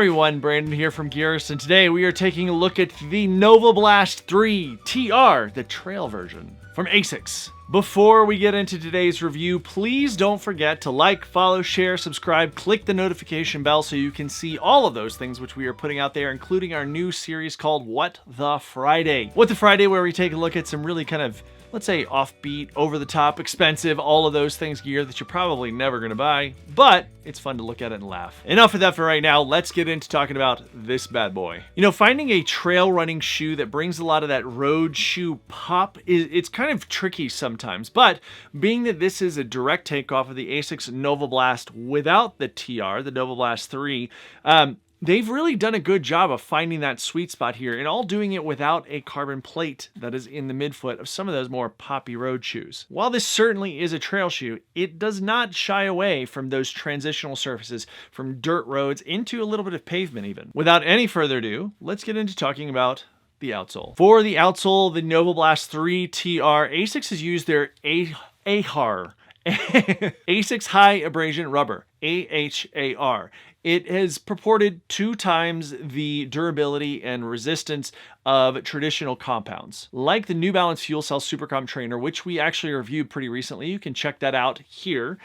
everyone, Brandon here from Gearist, and today we are taking a look at the NOVABLAST 3 TR, the trail version from Asics. Before we get into today's review, please don't forget to like, follow, share, subscribe, click the notification bell so you can see all of those things which we are putting out there, including our new series called What the Friday. What the Friday, where we take a look at some really kind of, let's say, offbeat, over-the-top, expensive, all of those things gear that you're probably never going to buy, but it's fun to look at it and laugh. Enough of that for right now. Let's get into talking about this bad boy. You know, finding a trail running shoe that brings a lot of that road shoe pop, it's kind of tricky sometimes, but being that this is a direct takeoff of the Asics NOVABLAST without the TR, the NOVABLAST 3, they've really done a good job of finding that sweet spot here, and all doing it without a carbon plate that is in the midfoot of some of those more poppy road shoes. While this certainly is a trail shoe, it does not shy away from those transitional surfaces, from dirt roads into a little bit of pavement even. Without any further ado, let's get into talking about the outsole. For the outsole, the NOVABLAST 3 TR, Asics has used their AHAR, Asics High Abrasion Rubber, AHAR. It has purported 2 times the durability and resistance of traditional compounds. Like the New Balance Fuel Cell Supercomp Trainer, which we actually reviewed pretty recently, you can check that out here.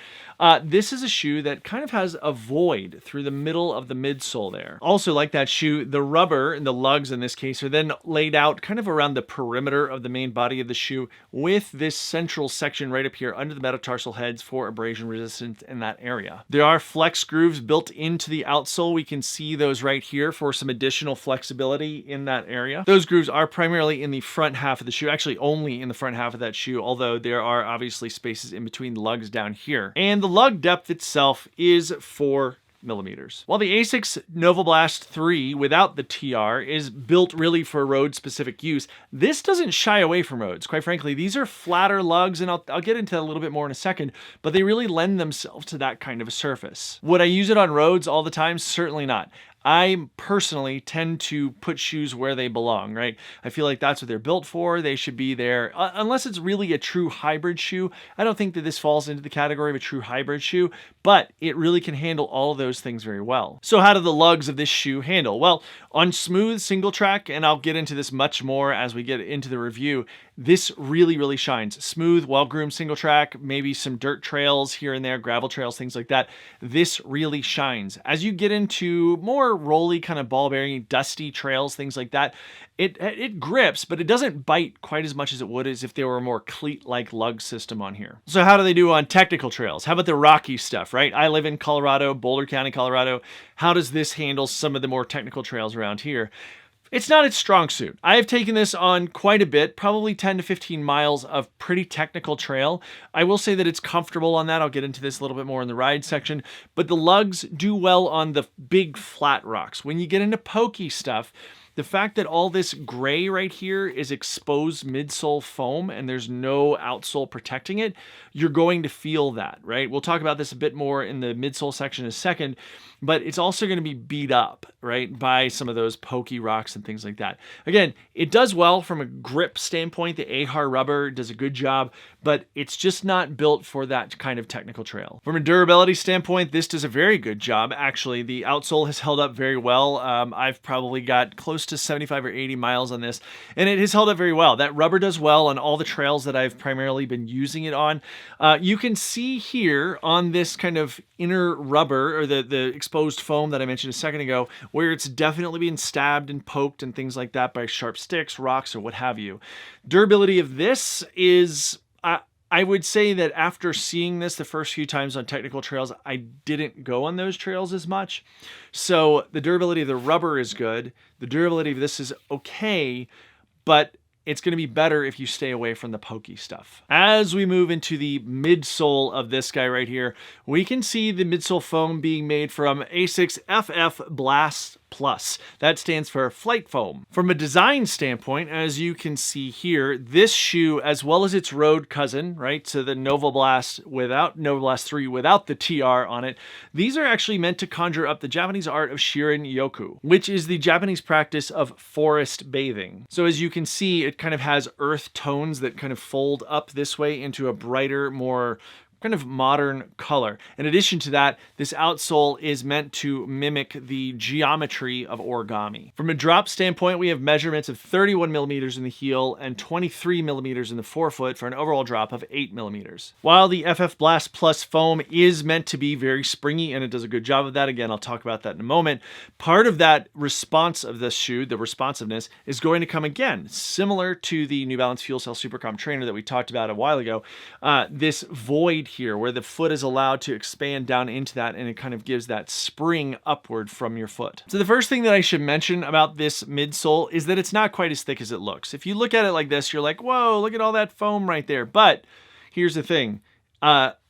This is a shoe that kind of has a void through the middle of the midsole there. Also, like that shoe, the rubber and the lugs in this case are then laid out kind of around the perimeter of the main body of the shoe, with this central section right up here under the metatarsal heads for abrasion resistance in that area. There are flex grooves built into the outsole. We can see those right here for some additional flexibility in that area. Those grooves are primarily in the front half of the shoe, actually only in the front half of that shoe, although there are obviously spaces in between the lugs down here. And the lug depth itself is 4 millimeters. While the Asics NOVABLAST 3 without the TR is built really for road specific use, this doesn't shy away from roads. Quite frankly, these are flatter lugs, and I'll get into that a little bit more in a second, but they really lend themselves to that kind of a surface. Would I use it on roads all the time? Certainly not. I personally tend to put shoes where they belong, right? I feel like that's what they're built for. They should be there. Unless it's really a true hybrid shoe. I don't think that this falls into the category of a true hybrid shoe, but it really can handle all of those things very well. So how do the lugs of this shoe handle? Well, on smooth single track, and I'll get into this much more as we get into the review, this really, really shines. Smooth, well-groomed single track, maybe some dirt trails here and there, gravel trails, things like that. This really shines. As you get into more rolly, kind of ball-bearing, dusty trails, things like that, it grips, but it doesn't bite quite as much as it would as if there were a more cleat-like lug system on here. So how do they do on technical trails? How about the rocky stuff, right? I live in Colorado, Boulder County, Colorado. How does this handle some of the more technical trails around here? It's not its strong suit. I have taken this on quite a bit, probably 10 to 15 miles of pretty technical trail. I will say that it's comfortable on that. I'll get into this a little bit more in the ride section, but the lugs do well on the big flat rocks. When you get into pokey stuff, the fact that all this gray right here is exposed midsole foam and there's no outsole protecting it, you're going to feel that, right? We'll talk about this a bit more in the midsole section in a second, but it's also going to be beat up, right, by some of those pokey rocks and things like that. Again, it does well from a grip standpoint. The AHAR rubber does a good job, but it's just not built for that kind of technical trail. From a durability standpoint, this does a very good job. Actually, the outsole has held up very well. I've probably got close to 75 or 80 miles on this, and it has held up very well. That rubber does well on all the trails that I've primarily been using it on. You can see here on this kind of inner rubber, or the exposed foam that I mentioned a second ago, where it's definitely been stabbed and poked and things like that by sharp sticks, rocks, or what have you. Durability of this is, I would say that after seeing this the first few times on technical trails, I didn't go on those trails as much. So the durability of the rubber is good. The durability of this is okay, but it's going to be better if you stay away from the pokey stuff. As we move into the midsole of this guy right here, we can see the midsole foam being made from Asics FF Blast Plus. That stands for flight foam. From a design standpoint, as you can see here, this shoe, as well as its road cousin, right, so the NOVABLAST without NOVABLAST 3 without the TR on it, these are actually meant to conjure up the Japanese art of Shirin-yoku, which is the Japanese practice of forest bathing. So as you can see, it kind of has earth tones that kind of fold up this way into a brighter, more kind of modern color. In addition to that, this outsole is meant to mimic the geometry of origami. From a drop standpoint, we have measurements of 31 millimeters in the heel and 23 millimeters in the forefoot for an overall drop of 8 millimeters. While the FF Blast Plus foam is meant to be very springy, and it does a good job of that, again, I'll talk about that in a moment, part of that response of this shoe, the responsiveness, is going to come again, similar to the New Balance Fuel Cell Supercom trainer that we talked about a while ago, this void here where the foot is allowed to expand down into that, and it kind of gives that spring upward from your foot. So the first thing that I should mention about this midsole is that it's not quite as thick as it looks. If you look at it like this, you're like, whoa, look at all that foam right there. But here's the thing.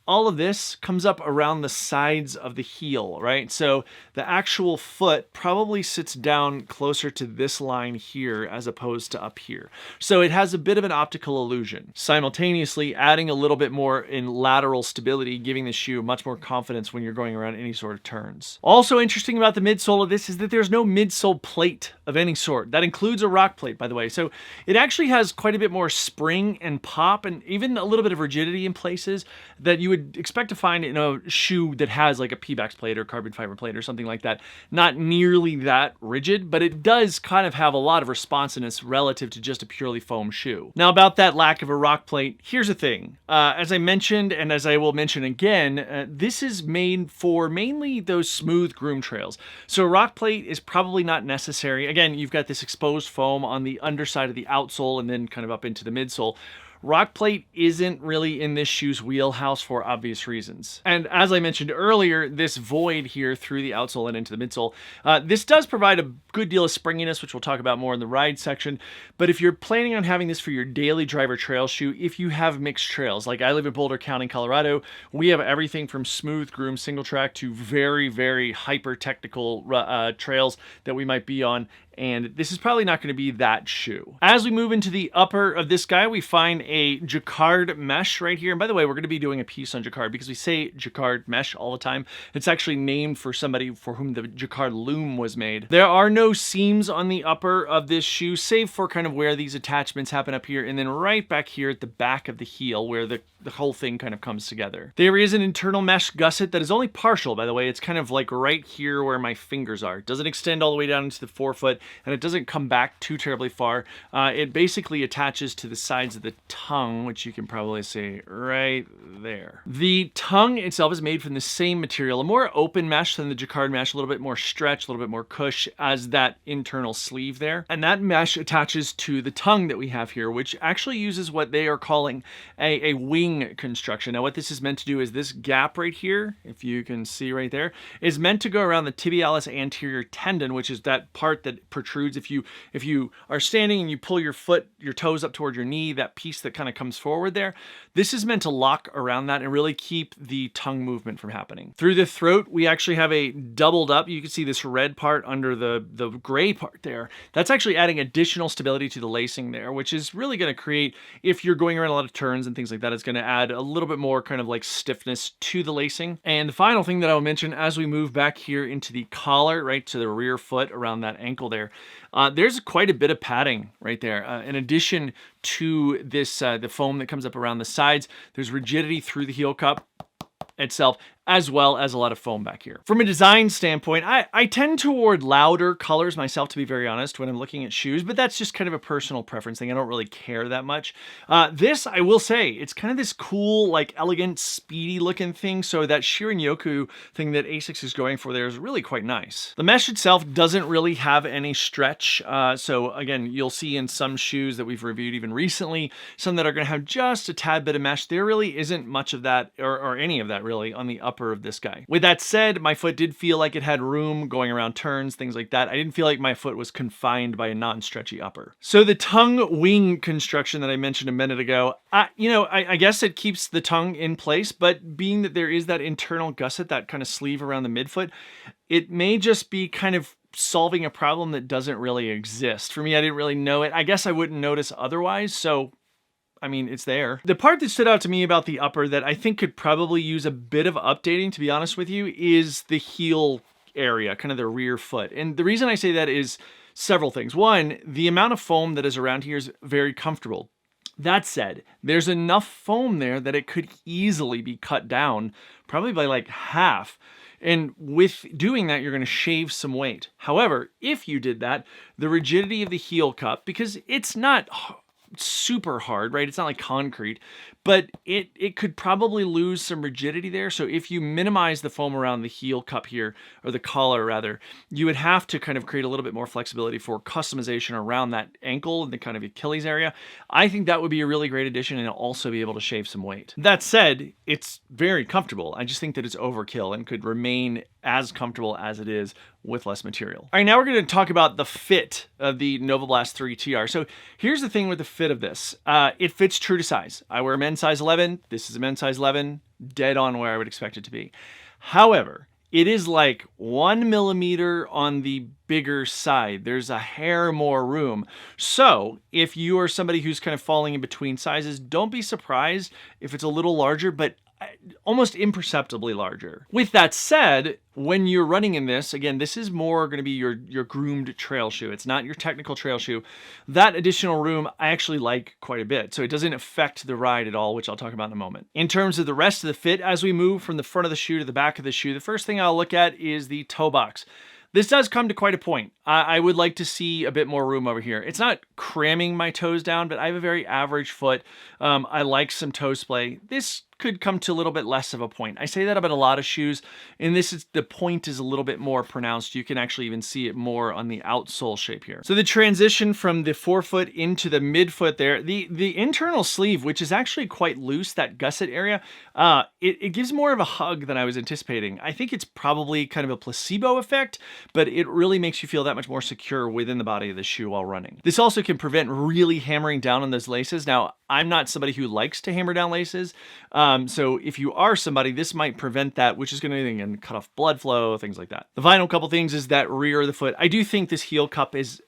All of this comes up around the sides of the heel, right? So the actual foot probably sits down closer to this line here as opposed to up here. So it has a bit of an optical illusion, simultaneously adding a little bit more in lateral stability, giving the shoe much more confidence when you're going around any sort of turns. Also interesting about the midsole of this is that there's no midsole plate of any sort. That includes a rock plate, by the way. So it actually has quite a bit more spring and pop and even a little bit of rigidity in places that you would expect to find in a shoe that has like a Pebax plate or carbon fiber plate or something like that. Not nearly that rigid, but it does kind of have a lot of responsiveness relative to just a purely foam shoe. Now about that lack of a rock plate, here's the thing. As I mentioned, and as I will mention again, this is made for mainly those smooth groom trails. So a rock plate is probably not necessary. Again, you've got this exposed foam on the underside of the outsole and then kind of up into the midsole. Rock plate isn't really in this shoe's wheelhouse for obvious reasons. And as I mentioned earlier, this void here through the outsole and into the midsole, this does provide a good deal of springiness, which we'll talk about more in the ride section. But if you're planning on having this for your daily driver trail shoe, if you have mixed trails, like I live in Boulder County, Colorado, we have everything from smooth groom single track to very, very hyper technical trails that we might be on. And this is probably not going to be that shoe. As we move into the upper of this guy, we find a jacquard mesh right here. And by the way, we're going to be doing a piece on jacquard because we say jacquard mesh all the time. It's actually named for somebody for whom the jacquard loom was made. There are no seams on the upper of this shoe, save for kind of where these attachments happen up here, and then right back here at the back of the heel where the whole thing kind of comes together. There is an internal mesh gusset that is only partial, by the way. It's kind of like right here where my fingers are. It doesn't extend all the way down into the forefoot, and it doesn't come back too terribly far. It basically attaches to the sides of the tongue, which you can probably see right there. The tongue itself is made from the same material, a more open mesh than the jacquard mesh, a little bit more stretch, a little bit more cush as that internal sleeve there. And that mesh attaches to the tongue that we have here, which actually uses what they are calling a wing construction. Now what this is meant to do is this gap right here, if you can see right there, is meant to go around the tibialis anterior tendon, which is that part that protrudes if you are standing and you pull your toes up toward your knee, that piece that kind of comes forward there. This is meant to lock around that and really keep the tongue movement from happening. Through the throat, we actually have a doubled up. You can see this red part under the gray part there. That's actually adding additional stability to the lacing there, which is really going to create, if you're going around a lot of turns and things like that, it's going to add a little bit more kind of like stiffness to the lacing. And the final thing that I will mention as we move back here into the collar, right to the rear foot around that ankle there, there's quite a bit of padding right there. In addition to this, the foam that comes up around the sides, there's rigidity through the heel cup itself, as well as a lot of foam back here. From a design standpoint, I tend toward louder colors myself, to be very honest, when I'm looking at shoes, but that's just kind of a personal preference thing. I don't really care that much. This, I will say, it's kind of this cool, like elegant, speedy looking thing. So that Shirin-yoku thing that Asics is going for there is really quite nice. The mesh itself doesn't really have any stretch. So again, you'll see in some shoes that we've reviewed even recently, some that are going to have just a tad bit of mesh. There really isn't much of that or any of that really on the upper of this guy. With that said, my foot did feel like it had room going around turns, things like that. I didn't feel like my foot was confined by a non-stretchy upper. So the tongue wing construction that I mentioned a minute ago, I guess it keeps the tongue in place, but being that there is that internal gusset, that kind of sleeve around the midfoot, it may just be kind of solving a problem that doesn't really exist. For me, I didn't really know it. I guess I wouldn't notice otherwise, so I mean, it's there. The part that stood out to me about the upper that I think could probably use a bit of updating, to be honest with you, is the heel area, kind of the rear foot. And the reason I say that is several things. One, the amount of foam that is around here is very comfortable. That said, there's enough foam there that it could easily be cut down, probably by like half. And with doing that, you're going to shave some weight. However, if you did that, the rigidity of the heel cup, because it's not super hard, right? It's not like concrete, but it could probably lose some rigidity there. So if you minimize the foam around the heel cup here, or the collar rather, you would have to kind of create a little bit more flexibility for customization around that ankle and the kind of Achilles area. I think that would be a really great addition and also be able to shave some weight. That said, it's very comfortable. I just think that it's overkill and could remain as comfortable as it is with less material. All right, now we're going to talk about the fit of the NOVABLAST 3 TR. So here's the thing with the fit of this. It fits true to size. I wear a men's size 11. This is a men's size 11, dead on where I would expect it to be. However, it is like 1 millimeter on the bigger side. There's a hair more room. So if you are somebody who's kind of falling in between sizes, don't be surprised if it's a little larger, but almost imperceptibly larger. With that said, when you're running in this, again, this is more going to be your groomed trail shoe. It's not your technical trail shoe. That additional room I actually like quite a bit. So it doesn't affect the ride at all, which I'll talk about in a moment. In terms of the rest of the fit, as we move from the front of the shoe to the back of the shoe, the first thing I'll look at is the toe box. This does come to quite a point. I would like to see a bit more room over here. It's not cramming my toes down, but I have a very average foot. I like some toe splay. This could come to a little bit less of a point. I say that about a lot of shoes, and the point is a little bit more pronounced. You can actually even see it more on the outsole shape here. So the transition from the forefoot into the midfoot there, the internal sleeve, which is actually quite loose, that gusset area, it gives more of a hug than I was anticipating. I think it's probably kind of a placebo effect, but it really makes you feel that much more secure within the body of the shoe while running. This also can prevent really hammering down on those laces. Now, I'm not somebody who likes to hammer down laces, so if you are somebody, this might prevent that, which is going to again cut off blood flow, things like that. The final couple things is that rear of the foot. I do think this heel cup is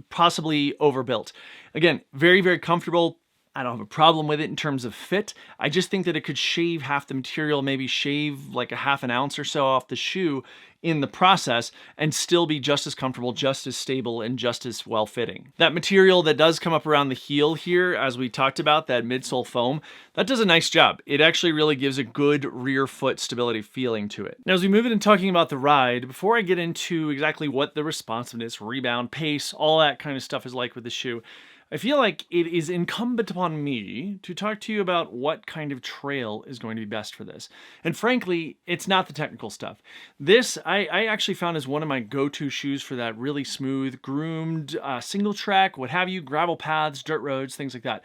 possibly overbuilt. Again, very, very comfortable. I don't have a problem with it in terms of fit. I just think that it could shave half the material, maybe shave like a half an ounce or so off the shoe in the process and still be just as comfortable, just as stable, and just as well fitting. That material that does come up around the heel here, as we talked about, that midsole foam, that does a nice job. It actually really gives a good rear foot stability feeling to it. Now, as we move into talking about the ride, before I get into exactly what the responsiveness, rebound, pace, all that kind of stuff is like with the shoe, I feel like it is incumbent upon me to talk to you about what kind of trail is going to be best for this. And frankly, it's not the technical stuff. This, I actually found as one of my go-to shoes for that really smooth, groomed, single track, what have you, gravel paths, dirt roads, things like that.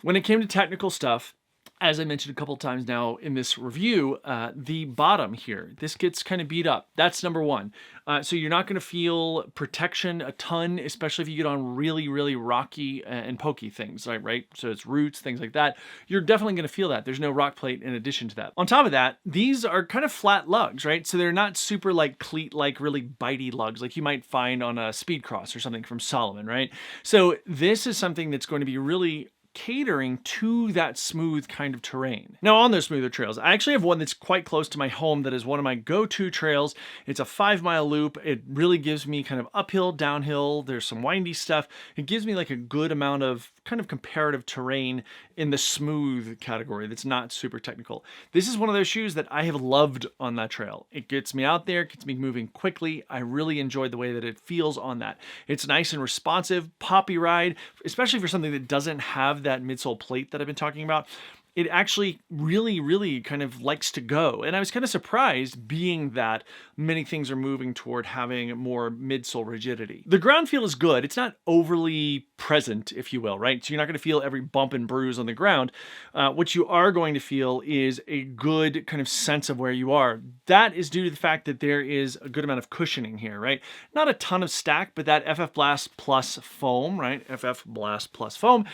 When it came to technical stuff, as I mentioned a couple of times now in this review, the bottom here, this gets kind of beat up. That's number one. So you're not going to feel protection a ton, especially if you get on really, really rocky and pokey things, right? So it's roots, things like that. You're definitely going to feel that. There's no rock plate in addition to that. On top of that, these are kind of flat lugs, right? So they're not super like cleat-like really bitey lugs like you might find on a Speed Cross or something from Salomon, right? So this is something that's going to be really catering to that smooth kind of terrain. Now, on those smoother trails, I actually have one that's quite close to my home that is one of my go-to trails. It's a 5-mile loop. It really gives me kind of uphill, downhill. There's some windy stuff. It gives me like a good amount of kind of comparative terrain in the smooth category that's not super technical. This is one of those shoes that I have loved on that trail. It gets me out there, gets me moving quickly. I really enjoy the way that it feels on that. It's nice and responsive, poppy ride, especially for something that doesn't have that midsole plate that I've been talking about. It actually really, really kind of likes to go. And I was kind of surprised being that many things are moving toward having more midsole rigidity. The ground feel is good. It's not overly present, if you will, right? So you're not going to feel every bump and bruise on the ground. What you are going to feel is a good kind of sense of where you are. That is due to the fact that there is a good amount of cushioning here, right? Not a ton of stack, but that FF Blast Plus foam, right? FF Blast Plus foam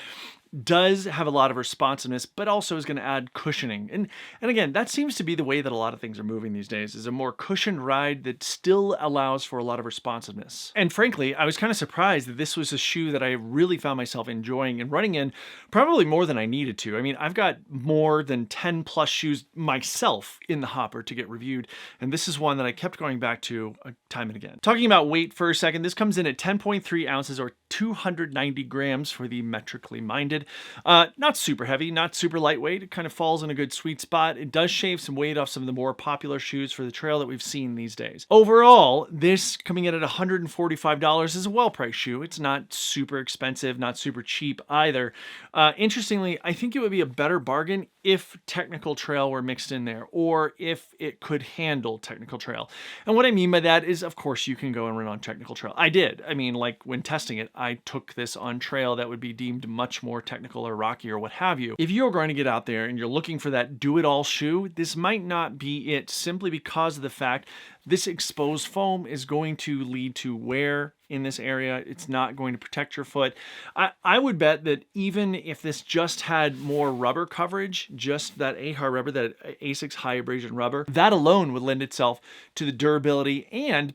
does have a lot of responsiveness, but also is going to add cushioning. And again, that seems to be the way that a lot of things are moving these days, is a more cushioned ride that still allows for a lot of responsiveness. And frankly, I was kind of surprised that this was a shoe that I really found myself enjoying and running in probably more than I needed to. I mean, I've got more than 10 plus shoes myself in the hopper to get reviewed, and this is one that I kept going back to time and again. Talking about weight for a second, this comes in at 10.3 ounces or 290 grams for the metrically minded. solid. Not super heavy, not super lightweight. It kind of falls in a good sweet spot. It does shave some weight off some of the more popular shoes for the trail that we've seen these days. Overall, this coming in at $145 is a well-priced shoe. It's not super expensive, not super cheap either. Interestingly, I think it would be a better bargain if technical trail were mixed in there, or if it could handle technical trail. And what I mean by that is, of course, you can go and run on technical trail. I did. I mean, like when testing it, I took this on trail that would be deemed much more technical or rocky or what have you. If you're going to get out there and you're looking for that do-it-all shoe, this might not be it, simply because of the fact this exposed foam is going to lead to wear in this area. It's not going to protect your foot. I would bet that even if this just had more rubber coverage, just that AHR rubber, that Asics high abrasion rubber, that alone would lend itself to the durability, and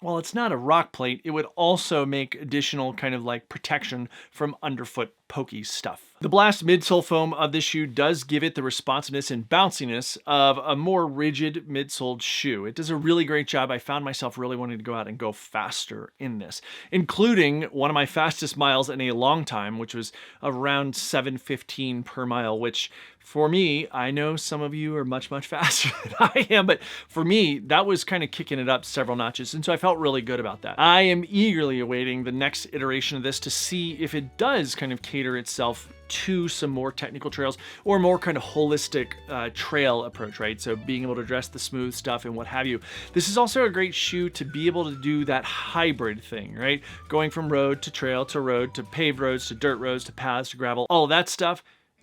while it's not a rock plate, it would also make additional kind of like protection from underfoot pokey stuff. The Blast midsole foam of this shoe does give it the responsiveness and bounciness of a more rigid midsoled shoe. It does a really great job. I found myself really wanting to go out and go faster in this, including one of my fastest miles in a long time, which was around 7:15 per mile, which for me, I know some of you are much, much faster than I am, but for me, that was kind of kicking it up several notches, and so I felt really good about that. I am eagerly awaiting the next iteration of this to see if it does kind of cater itself to some more technical trails or more kind of holistic trail approach, right? So being able to address the smooth stuff and what have you. This is also a great shoe to be able to do that hybrid thing, right? Going from road to trail to road to paved roads to dirt roads to paths to gravel, all of that stuff.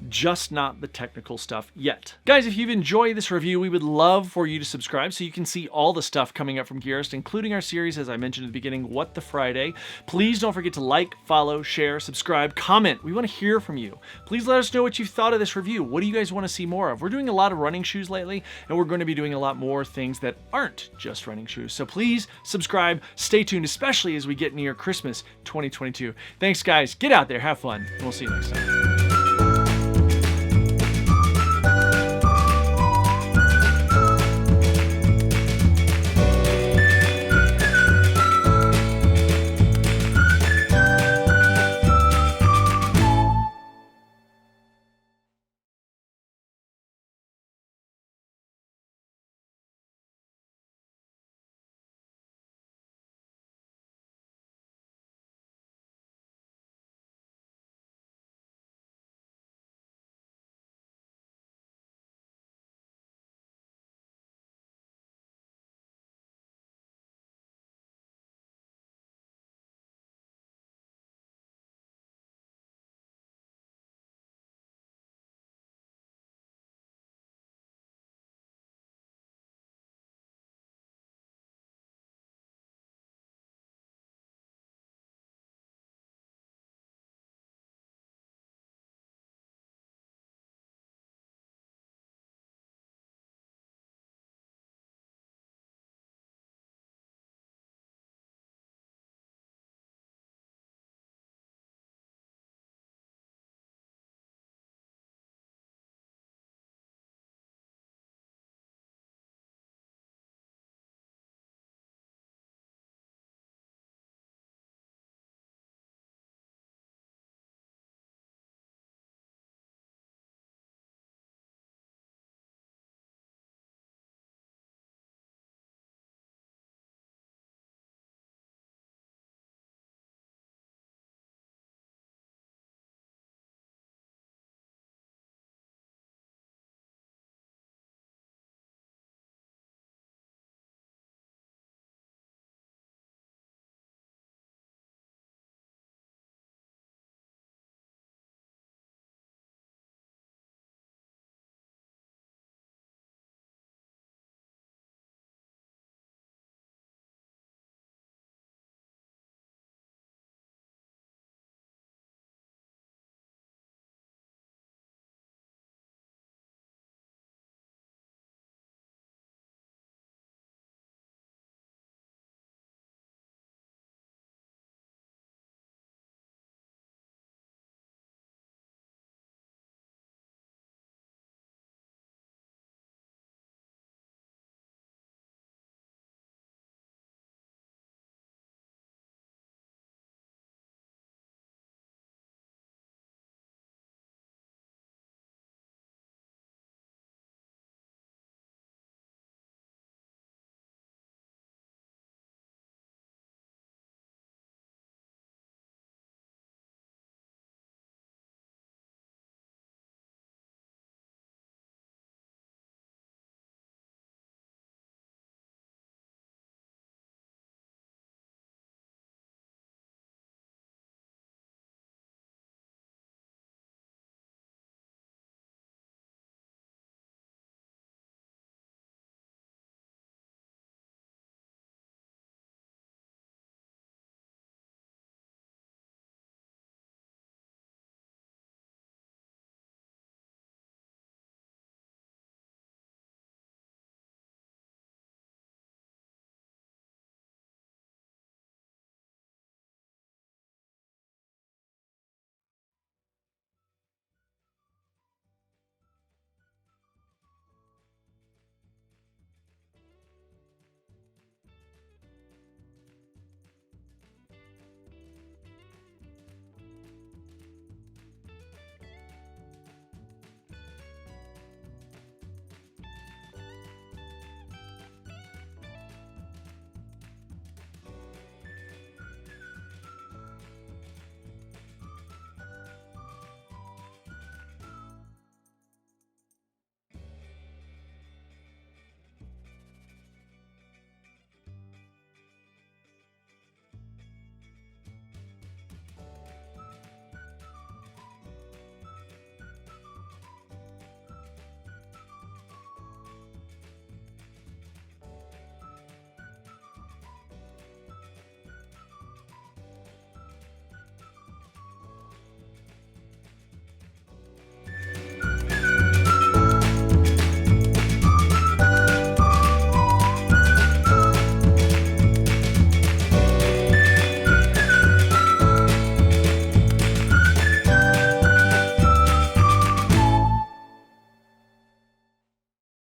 Just not the technical stuff yet. Guys, if you've enjoyed this review, we would love for you to subscribe so you can see all the stuff coming up from Gearist, including our series, as I mentioned at the beginning, What the Friday. Please don't forget to like, follow, share, subscribe, comment. We want to hear from you. Please let us know what you thought of this review. What do you guys want to see more of? We're doing a lot of running shoes lately, and we're going to be doing a lot more things that aren't just running shoes. So please subscribe, stay tuned, especially as we get near Christmas 2022. Thanks, guys. Get out there, have fun, and we'll see you next time.